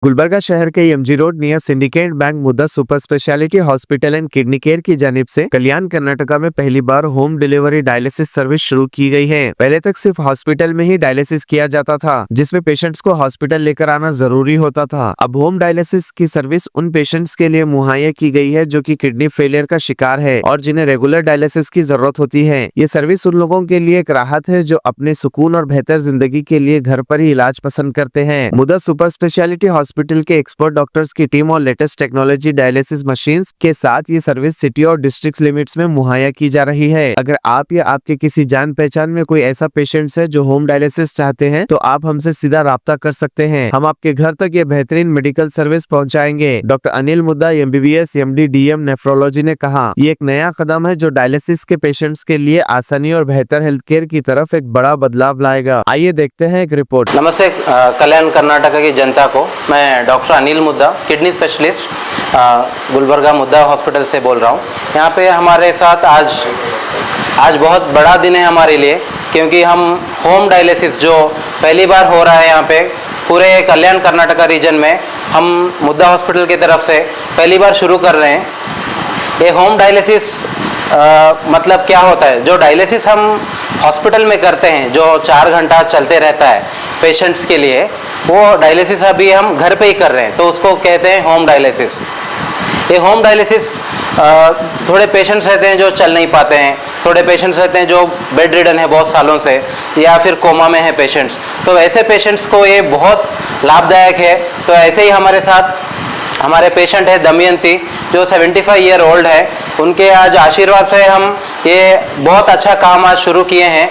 गुलबर्गा शहर के MG road near syndicate bank मुद्दा super speciality hospital and kidney care की जानिब से कल्याण कर्नाटका में पहली बार होम डिलीवरी डायलिसिस सर्विस शुरू की गई है। पहले तक सिर्फ हॉस्पिटल में ही डायलिसिस किया जाता था, जिसमें पेशेंट्स को हॉस्पिटल लेकर आना जरूरी होता था। अब होम डायलिसिस की सर्विस उन पेशेंट्स के लिए मुहैया की गई है जो कि किडनी फेलियर का शिकार है और जिन्हें रेगुलर डायलिसिस की जरूरत होती है। ये सर्विस उन लोगों के लिए एक राहत है जो अपने सुकून और बेहतर जिंदगी के लिए घर पर ही इलाज पसंद करते हैं। मुद्दा सुपर स्पेशलिटी हॉस्पिटल के एक्सपर्ट डॉक्टर्स की टीम और लेटेस्ट टेक्नोलॉजी डायलिसिस मशीन्स के साथ ये सर्विस सिटी और डिस्ट्रिक्ट लिमिट्स में मुहैया की जा रही है। अगर आप या आपके किसी जान पहचान में कोई ऐसा पेशेंट है जो होम डायलिसिस चाहते हैं तो आप हमसे सीधा राब्ता कर सकते हैं। हम आपके घर तक ये बेहतरीन मेडिकल सर्विस पहुंचाएंगे। डॉक्टर अनिल मुद्दा एमबीबीएस एमडी डीएम नेफ्रोलॉजी ने कहा, ये एक नया कदम है जो डायलिसिस के पेशेंट्स के लिए आसानी और बेहतर हेल्थ केयर की तरफ एक बड़ा बदलाव लाएगा। आइए देखते हैं एक रिपोर्ट। नमस्ते कल्याण कर्नाटका की जनता को, मैं डॉक्टर अनिल मुद्दा किडनी स्पेशलिस्ट गुलबर्गा मुद्दा हॉस्पिटल से बोल रहा हूँ। यहाँ पे हमारे साथ आज बहुत बड़ा दिन है हमारे लिए, क्योंकि हम होम डायलिसिस जो पहली बार हो रहा है यहाँ पे पूरे कल्याण कर्नाटका रीजन में, हम मुद्दा हॉस्पिटल की तरफ से पहली बार शुरू कर रहे हैं। ये होम डायलिसिस मतलब क्या होता है? जो डायलिसिस हम हॉस्पिटल में करते हैं जो 4 घंटा चलते रहता है पेशेंट्स के लिए, वो डायलिसिस अभी हम घर पे ही कर रहे हैं, तो उसको कहते हैं होम डायलिसिस। ये होम डायलिसिस थोड़े पेशेंट्स रहते हैं जो चल नहीं पाते हैं, थोड़े पेशेंट्स रहते हैं जो बेड रिडन है बहुत सालों से, या फिर कोमा में है पेशेंट्स, तो ऐसे पेशेंट्स को ये बहुत लाभदायक है। तो ऐसे ही हमारे साथ हमारे पेशेंट है दमयंती जो 75 ईयर ओल्ड है। उनके आज आशीर्वाद से हम ये बहुत अच्छा काम आज शुरू किए हैं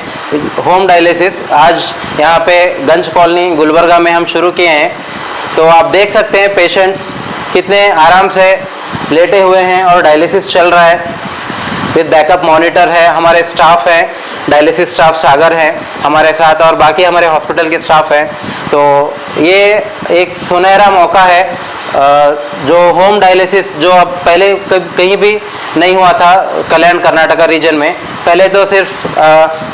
होम डायलिसिस। आज यहाँ पे गंज कॉलोनी गुलबर्गा में हम शुरू किए हैं। तो आप देख सकते हैं पेशेंट्स कितने आराम से लेटे हुए हैं और डायलिसिस चल रहा है। विद बैकअप मॉनिटर है, हमारे स्टाफ है, डायलिसिस स्टाफ सागर है हमारे साथ, और बाकी हमारे हॉस्पिटल के स्टाफ हैं। तो ये एक सुनहरा मौका है जो होम डायलिसिस जो अब पहले कहीं भी नहीं हुआ था कल्याण कर्नाटका रीजन में। पहले तो सिर्फ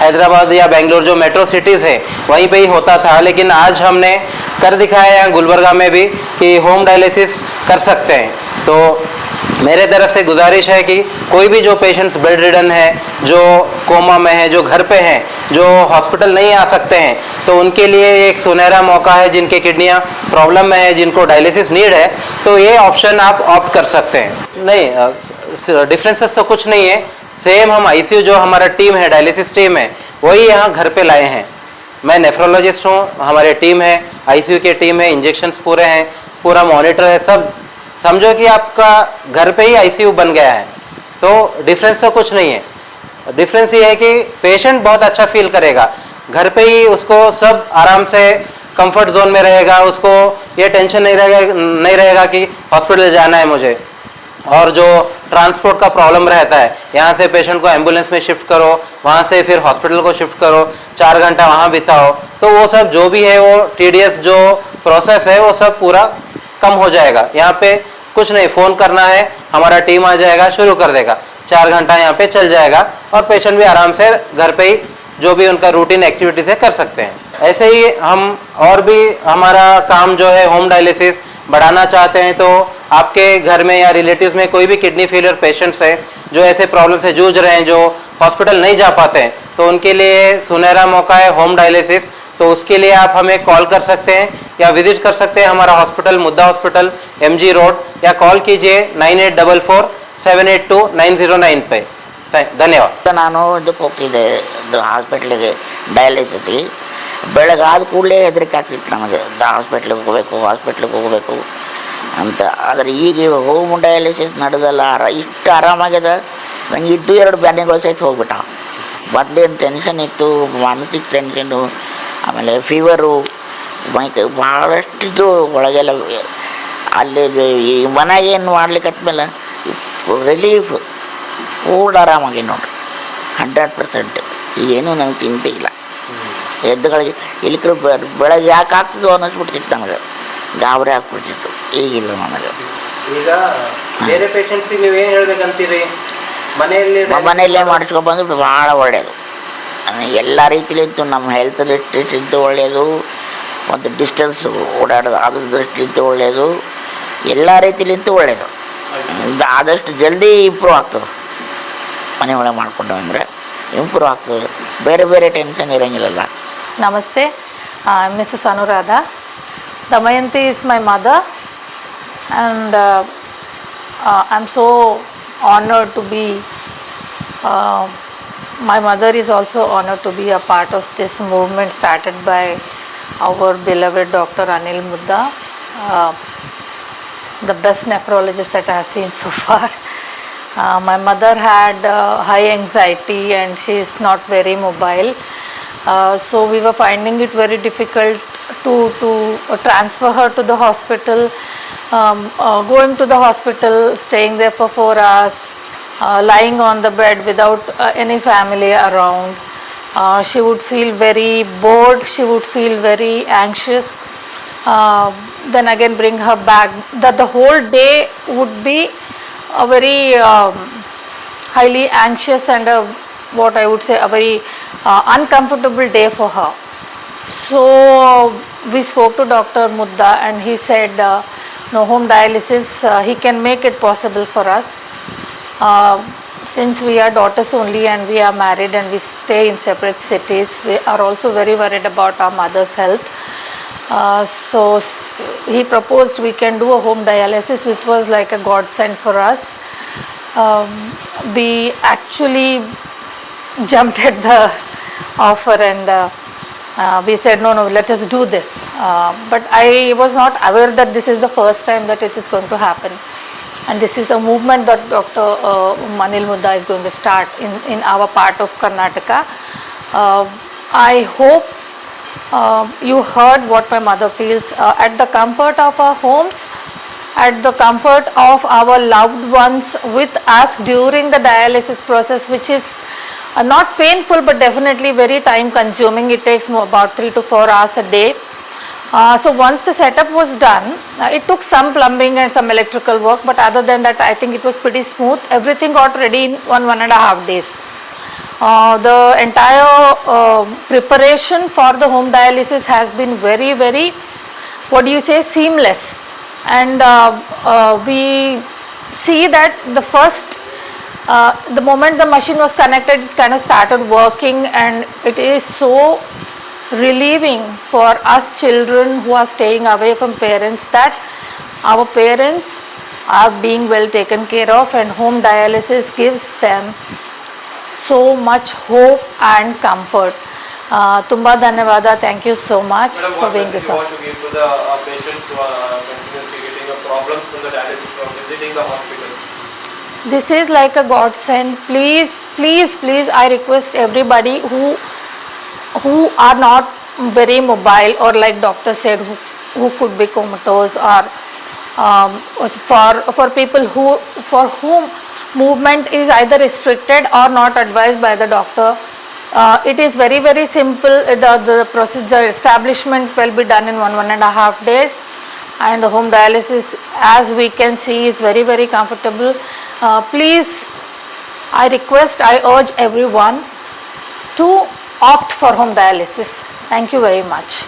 हैदराबाद या बेंगलोर जो मेट्रो सिटीज़ है वहीं पे ही होता था, लेकिन आज हमने कर दिखाया है गुलबर्गा में भी कि होम डायलिसिस कर सकते हैं। तो मेरे तरफ से गुजारिश है कि कोई भी जो पेशेंट्स बेड रिडन है, जो कोमा में है, जो घर पे हैं, जो हॉस्पिटल नहीं आ सकते हैं, तो उनके लिए एक सुनहरा मौका है। जिनके किडनियाँ प्रॉब्लम में है, जिनको डायलिसिस नीड है, तो ये ऑप्शन आप ऑप्ट कर सकते हैं। नहीं, डिफरेंसेस तो कुछ नहीं है, सेम हम आईसीयू जो हमारा टीम है, डायलिसिस टीम है, वही यहाँ घर पे लाए हैं। मैं नेफ्रोलॉजिस्ट हूँ, हमारे टीम है, आईसीयू की टीम है, इंजेक्शंस पूरे हैं, पूरा मॉनिटर है, सब समझो कि आपका घर पे ही आईसीयू बन गया है। तो डिफरेंस तो कुछ नहीं है। डिफरेंस ये है कि पेशेंट बहुत अच्छा फील करेगा घर पे ही, उसको सब आराम से कंफर्ट जोन में रहेगा, उसको ये टेंशन नहीं रहेगा कि हॉस्पिटल जाना है मुझे। और जो ट्रांसपोर्ट का प्रॉब्लम रहता है, यहाँ से पेशेंट को एम्बुलेंस में शिफ्ट करो, वहाँ से फिर हॉस्पिटल को शिफ्ट करो, 4 घंटा वहाँ बिताओ, तो वो सब जो भी है वो टीडीएस जो प्रोसेस है वो सब पूरा कम हो जाएगा। यहाँ पे कुछ नहीं, फ़ोन करना है, हमारा टीम आ जाएगा, शुरू कर देगा, 4 घंटा यहाँ पे चल जाएगा और पेशेंट भी आराम से घर पे ही जो भी उनका रूटीन एक्टिविटीज़ है कर सकते हैं। ऐसे ही हम और भी हमारा काम जो है होम डायलिसिस बढ़ाना चाहते हैं। तो आपके घर में या रिलेटिव्स में कोई भी किडनी फेलियर पेशेंट्स है जो ऐसे प्रॉब्लम से जूझ रहे हैं, जो हॉस्पिटल नहीं जा पाते हैं, तो उनके लिए सुनहरा मौका है होम डायलिसिस। तो उसके लिए आप हमें कॉल कर सकते हैं या विजिट कर सकते हैं हमारा हॉस्पिटल मुद्दा हॉस्पिटल एमजी रोड, या कॉल कीजिए 9844-782-909 पे। ಧನ್ಯವಾದ। ನಾನು ಇದಕ್ಕೆ ಹೋಗ್ತಿದ್ದೆ ಹಾಸ್ಪಿಟ್ಲಿಗೆ ಡಯಾಲಿಸಿಸ್ಗೆ, ಬೆಳಗ್ಗೆ ಆದ ಕೂಡಲೇ ಹೆದರಿಕೆ ಆಗ್ತಿತ್ತು ನಮಗೆ, ಹಾಸ್ಪಿಟ್ಲಿಗೆ ಹೋಗಬೇಕು ಅಂತ. ಆದರೆ ಈಗ ಹೋಮ್ ಡಯಾಲಿಸಿಸ್ ನಡೆದಲ್ಲ, ಇಷ್ಟು ಆರಾಮಾಗ್ಯದ. ನನಗೆ ಇದ್ದು 2 ಬ್ಯಾನಿಗಳು ಸಹಿತ ಹೋಗ್ಬಿಟ್ಟ. ಮೊದಲೇನು ಟೆನ್ಷನ್ ಇತ್ತು, ಮಾನಸಿಕ ಟೆನ್ಷನ್ನು, ಆಮೇಲೆ ಫೀವರು, ಭಾಳಷ್ಟಿದ್ದು ಒಳಗೆಲ್ಲ. ಅಲ್ಲಿ ಈ ಮನೆಗೆ ಏನು ಮಾಡ್ಲಿಕ್ಕತ್ಮೇಲೆ ರಿಲೀಫ್ ಪೂರ್ಣ ಆರಾಮಾಗಿ ನೋಡ್ರಿ, 100%. ಏನೂ ನಂಗೆ ತಿಂತಿಲ್ಲ, ಎದ್ದುಗಳಿಗೆ ಇಲ್ಲಿಕ್ರೆ ಬೆಳಗ್ಗೆ ಯಾಕೆ ಆಗ್ತದೋ ಅನ್ನಿಸ್ಬಿಡ್ತಿತ್ತು ನನಗೆ, ಗಾಬರಿ ಆಗ್ಬಿಡ್ತಿತ್ತು. ಈಗಿಲ್ಲ ನನಗೆ. ಈಗ ಬೇರೆ ಪೇಷಂಟ್ಸಿಗೆ ನೀವು ಏನು ಹೇಳ್ಬೇಕಂತೀರಿ? ಮನೆಯಲ್ಲೇ ಮಾಡಿಸ್ಕೊಬಂದು ಭಾಳ ಒಳ್ಳೆಯದು. ಎಲ್ಲ ರೀತಿಲಿತ್ತು, ನಮ್ಮ ಹೆಲ್ತ್ ದೃಷ್ಟಿಸಿದ್ದು ಒಳ್ಳೆಯದು, ಮತ್ತು ಡಿಸ್ಟೆನ್ಸ್ ಓಡಾಡೋದು ಅದ್ರ ದೃಷ್ಟಿಲಿಂತ ಒಳ್ಳೆಯದು, ಎಲ್ಲ ರೀತಿಲಿಂತ ಒಳ್ಳೆಯದು. ಆದಷ್ಟು ಜಲ್ದಿ ಇಂಪ್ರೂವ್ ಆಗ್ತದೆ. ಮನೆ ಒಳಗೆ ಮಾಡ್ಕೊಂಡು ಅಂದರೆ ಇಂಪ್ರೂವ್ ಆಗ್ತದೆ, ಬೇರೆ ಬೇರೆ tension ಇರೋಂಗಿಲ್ಲಲ್ಲ. Namaste, I'm Mrs. Anuradha. Damayanti is my mother, and I'm so honored to be, my mother is also honored to be a part of this movement started by our beloved Dr. Anil Mudha, the best nephrologist that I have seen so far. My mother had high anxiety and she is not very mobile. So we were finding it very difficult to transfer her to the hospital, going to the hospital, staying there for 4 hours, lying on the bed without any family around. She would feel very bored, she would feel very anxious. Then again bring her back. That the whole day would be a very highly anxious and what I would say a very uncomfortable day for her. So we spoke to Dr. Mudha and he said no, home dialysis, he can make it possible for us. Since we are daughters only and we are married and we stay in separate cities, we are also very worried about our mother's health. So he proposed we can do a home dialysis, which was like a godsend for us. We actually jumped at the offer and we said no, let us do this. But I was not aware that this is the first time that it is going to happen, and this is a movement that Dr. Anil Mudha is going to start in our part of Karnataka. I hope you heard what my mother feels at the comfort of our homes, at the comfort of our loved ones with us during the dialysis process, which is not painful but definitely very time consuming. It takes about 3 to 4 hours a day. So once the setup was done, it took some plumbing and some electrical work, but other than that I think it was pretty smooth. Everything got ready in 1.5 days. The entire preparation for the home dialysis has been very, very, what do you say, seamless. And we see that the first, the moment the machine was connected, it kind of started working, and it is so relieving for us children who are staying away from parents that our parents are being well taken care of, and home dialysis gives them so much hope and comfort. Tumba dhanyavada. Thank you so much for being this. What message you want to give to the patients who are continuously getting problems from the dialysis from visiting the hospital? This is like a godsend. Please, please, please, I request everybody who are not very mobile, or like doctor said, who could be comatose, or for people for whom movement is either restricted or not advised by the doctor. It is very, very simple. The procedure establishment will be done in 1.5 days, and the home dialysis, as we can see, is very, very comfortable. Please, I request, I urge everyone to opt for home dialysis. Thank you very much.